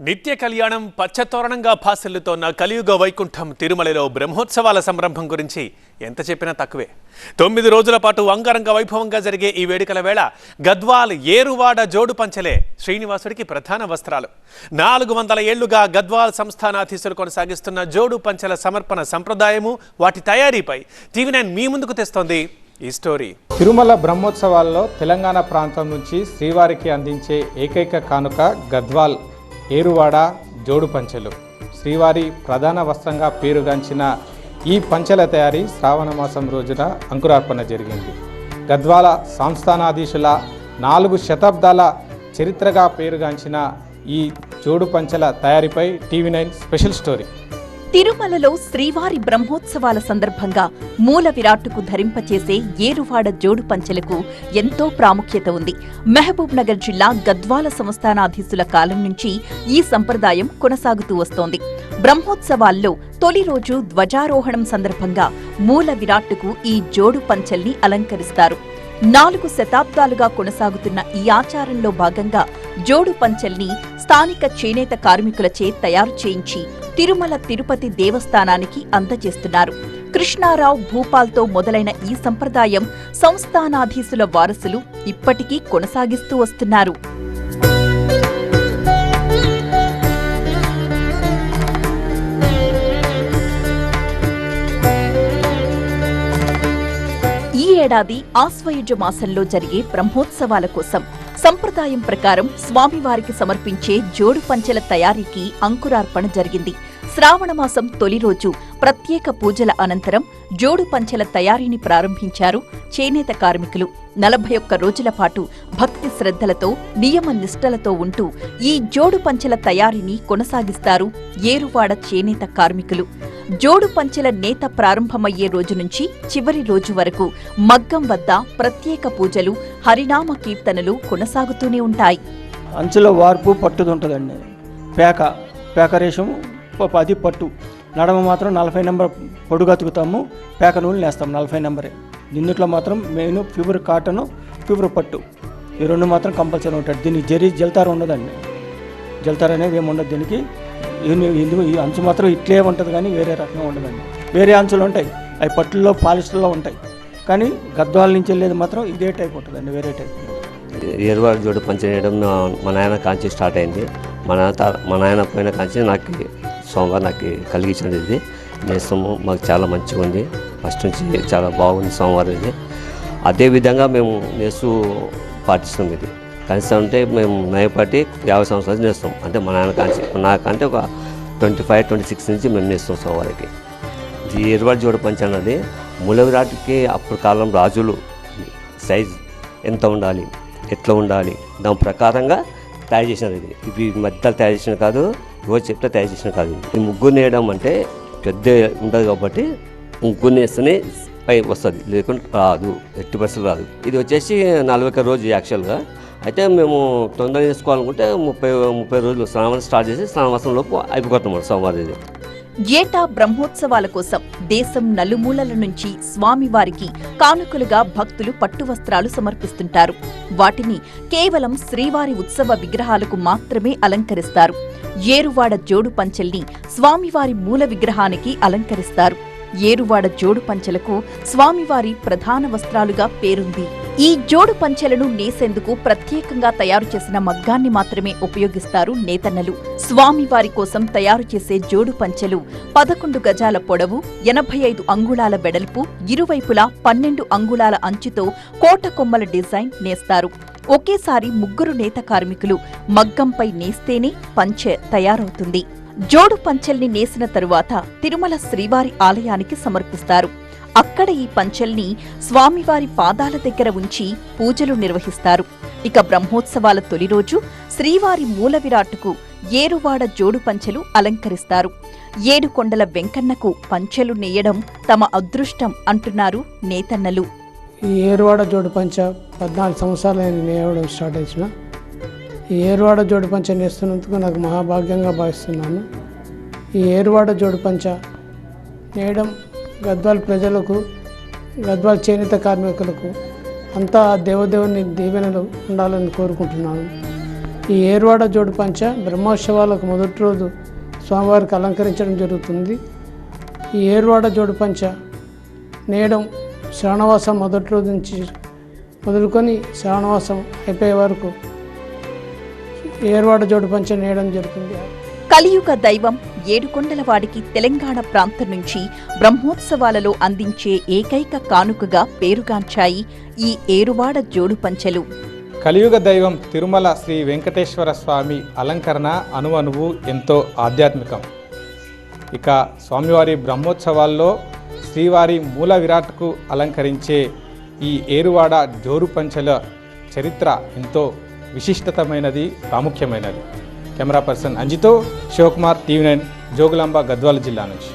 నిత్య కళ్యాణం పచ్చతోరణంగా భాసిల్లుతోన్న కలియుగ వైకుంఠం తిరుమలలో బ్రహ్మోత్సవాల సంరంభం గురించి ఎంత చెప్పినా తక్కువే. 9 రోజుల పాటు అంగరంగ వైభవంగా జరిగే ఈ వేడుకల వేళ గద్వాల్ ఏరువాడ జోడు పంచలే శ్రీనివాసుడికి ప్రధాన వస్త్రాలు. 400 ఏళ్లుగా గద్వాల్ సంస్థానాధీశులు కొనసాగిస్తున్న జోడు పంచల సమర్పణ సంప్రదాయము, వాటి తయారీపై టీవీ9 మీ ముందుకు తెస్తోంది ఈ స్టోరీ. తిరుమల బ్రహ్మోత్సవాల్లో తెలంగాణ ప్రాంతం నుంచి శ్రీవారికి అందించే ఏకైక కానుక గద్వాల్ ఏరువాడ జోడు పంచెలు. శ్రీవారి ప్రధాన వస్త్రంగా పేరుగాంచిన ఈ పంచెల తయారీ శ్రావణ మాసం రోజున అంకురార్పణ జరిగింది. గద్వాల సంస్థానాధీశుల 4 శతాబ్దాల చరిత్రగా పేరుగాంచిన ఈ జోడు పంచెల తయారీపై టీవీ9 స్పెషల్ స్టోరీ. తిరుమలలో శ్రీవారి బ్రహ్మోత్సవాల సందర్భంగా మూల విరాట్టుకు ధరింపచేసే ఏరువాడ జోడు పంచెలకు ఎంతో ప్రాముఖ్యత ఉంది. మహబూబ్ నగర్ జిల్లా గద్వాల సంస్థానాధీశుల కాలం నుంచి ఈ సంప్రదాయం కొనసాగుతూ వస్తోంది. బ్రహ్మోత్సవాల్లో తొలి రోజు ధ్వజారోహణం సందర్భంగా మూల విరాట్టుకు ఈ జోడు పంచెల్ని అలంకరిస్తారు. 4 శతాబ్దాలుగా కొనసాగుతున్న ఈ ఆచారంలో భాగంగా జోడు పంచెల్ని స్థానిక చేనేత కార్మికులచే తయారు చేయించి తిరుమల తిరుపతి దేవస్థానానికి అందజేస్తున్నారు. కృష్ణారావు భూపాల్తో మొదలైన ఈ సంప్రదాయం సంస్థానాధీశుల వారసులు ఇప్పటికీ కొనసాగిస్తూ వస్తున్నారు. ఈ ఏడాది ఆశ్వయుజ మాసంలో జరిగే బ్రహ్మోత్సవాల కోసం సంప్రదాయం ప్రకారం స్వామివారికి సమర్పించే జోడు పంచెల తయారీకి అంకురార్పణ జరిగింది. శ్రావణమాసం తొలి రోజు ప్రత్యేక పూజల అనంతరం జోడు పంచెల తయారీని ప్రారంభించారు చేనేత కార్మికులు. 41 రోజుల పాటు భక్తి శ్రద్ధలతో నియమ నిష్టలతో ఉంటూ ఈ జోడు పంచెల తయారీని కొనసాగిస్తారు ఏరువాడ చేనేత కార్మికులు. జోడు పంచెల నేత ప్రారంభమయ్యే రోజు నుంచి చివరి రోజు వరకు మగ్గం వద్ద ప్రత్యేక పూజలు, హరినామ కీర్తనలు కొనసాగుతూనే ఉంటాయి. అంచులో వార్పు పట్టుది ఉంటుందండి. పేక రేషం 10 పట్టు, నడమ మాత్రం 40 నెంబర్ పొడుగతుకుతాము, పేక నూనెలు వేస్తాము 40 నెంబరే. దీంట్లో మాత్రం మెయిన్ ప్యూర్ కాటను, ప్యూర్ పట్టు, ఈ 2 మాత్రం కంపల్సరీ ఉంటాయి. దీనికి జల్తార ఉండదండి. జల్తార అనేది ఏమి ఉండదు దీనికి. ఈ అంచు మాత్రం ఇట్లే ఉంటుంది కానీ వేరే రకంగా ఉండదండి. వేరే అంచులు ఉంటాయి, అవి పట్టుల్లో పాలిస్టర్లో ఉంటాయి, కానీ గద్వాల నుంచి వెళ్ళేది మాత్రం ఇదే టైప్ ఉంటుందండి, వేరే టైప్. ఏరువాడ జోడు పంచ చేయడం మా నాయన కాంచి స్టార్ట్ అయింది. మా నాయన పోయిన కాంచి నాకు సోమవారం నాకు కలిగించినది. ఇది నేస్తాము, మాకు చాలా మంచిగా ఉంది. ఫస్ట్ నుంచి చాలా బాగుంది సోమవారం ఇది. అదేవిధంగా మేము నేస్తూ పాటిస్తాం. ఇది కనీసం అంటే మేము నయపాటి 50 సంవత్సరాలు నేస్తాం. అంటే మా నాయన కాంచి, నాకంటే ఒక 25-26 నుంచి మేము నేస్తాం సోమవారికి. ఈ ఏరువాడ జోడు పంచ అన్నది మూల విరాట్కి అప్పుడు కాలం రాజులు సైజ్ ఎంత ఉండాలి, ఎట్లా ఉండాలి, దాని ప్రకారంగా తయారు చేసినది. ఇవి మధ్యలో తయారు చేసిన కాదు, ఇవో చెప్తే తయారు చేసిన కాదు. ఈ ముగ్గురు నేయడం అంటే పెద్ద ఉంటుంది కాబట్టి ముగ్గురు నేస్తేనే పై వస్తుంది, లేకుంటే రాదు, 80% రాదు. ఇది వచ్చేసి 41 రోజు యాక్చువల్గా. అయితే మేము తొందరగా చేసుకోవాలనుకుంటే 30 రోజులు స్నానం స్టార్ట్ చేసి స్నానవాసం లోపు అయిపోతాం సోమవారం. ఇది ఏటా బ్రహ్మోత్సవాల కోసం దేశం నలుమూలల నుంచి స్వామివారికి కానుకలుగా భక్తులు పట్టు వస్త్రాలు సమర్పిస్తుంటారు. వాటిని కేవలం శ్రీవారి ఉత్సవ విగ్రహాలకు మాత్రమే అలంకరిస్తారు. ఏరువాడ జోడు పంచెల్ని స్వామివారి మూల విగ్రహానికి అలంకరిస్తారు. ఏరువాడ జోడు పంచెలకు స్వామివారి ప్రధాన వస్త్రాలుగా పేరుంది. ఈ జోడు పంచెలను నేసేందుకు ప్రత్యేకంగా తయారు చేసిన మగ్గాన్ని మాత్రమే ఉపయోగిస్తారు నేతన్నలు. స్వామివారి కోసం తయారు చేసే జోడు పంచెలు 11 గజాల పొడవు, 85 అంగుళాల వెడల్పు, ఇరువైపులా 12 అంగుళాల అంచుతో కోట కొమ్మల డిజైన్ నేస్తారు. ఒకేసారి 3 నేత కార్మికులు మగ్గంపై నేస్తేనే పంచె తయారవుతుంది. జోడు పంచెల్ని నేసిన తరువాత తిరుమల శ్రీవారి ఆలయానికి సమర్పిస్తారు. అక్కడ ఈ పంచెల్ని స్వామివారి పాదాల దగ్గర ఉంచి పూజలు నిర్వహిస్తారు. ఇక బ్రహ్మోత్సవాల తొలి రోజు శ్రీవారి మూల విరాట్టుకు ఏరువాడ జోడు పంచెలు అలంకరిస్తారు. 7 కొండల వెంకన్నకు పంచెలు నేయడం తమ అదృష్టం అంటున్నారు నేతన్నలు. ఈ ఏరువాడ జోడు పంచ 14 సంవత్సరాలు నేను నేయడం స్టార్ట్ చేసిన. ఈ ఏరువాడ జోడు పంచ నేస్తున్నందుకు నాకు మహాభాగ్యంగా భావిస్తున్నాను. ఈ ఏరువాడ జోడు పంచ నేయడం గద్వాల్ ప్రజలకు, గద్వాల్ చేనేత కార్మికులకు అంతా దేవదేవుని దీవెనలు ఉండాలని కోరుకుంటున్నాను. ఈ ఏర్వాడ జోడు పంచ బ్రహ్మోత్సవాలకు మొదటి రోజు స్వామివారికి అలంకరించడం జరుగుతుంది. ఈ ఏర్వాడ జోడు పంచ నేయడం శ్రావణవాసం మొదటి రోజు నుంచి మొదలుకొని శ్రావణవాసం అయిపోయే వరకు ఏర్వాడ జోడు పంచ నేయడం జరుగుతుంది. కలియుగ దైవం ఏడుకొండలవాడికి తెలంగాణ ప్రాంతం నుంచి బ్రహ్మోత్సవాలలో అందించే ఏకైక కానుకగా పేరుగాంచాయి ఈ ఏరువాడ జోడు పంచెలు. కలియుగ దైవం తిరుమల శ్రీ వెంకటేశ్వర స్వామి అలంకరణ అణువణువు ఎంతో ఆధ్యాత్మికం. ఇక స్వామివారి బ్రహ్మోత్సవాల్లో శ్రీవారి మూల విరాట్కు అలంకరించే ఈ ఏరువాడ జోరు పంచెల చరిత్ర ఎంతో విశిష్టతమైనది, ప్రాముఖ్యమైనది. కెమెరా పర్సన్ అంజితో శివకుమార్, టీవీ 9 జోగులాంబ, గద్వాల జిల్లా నుంచి.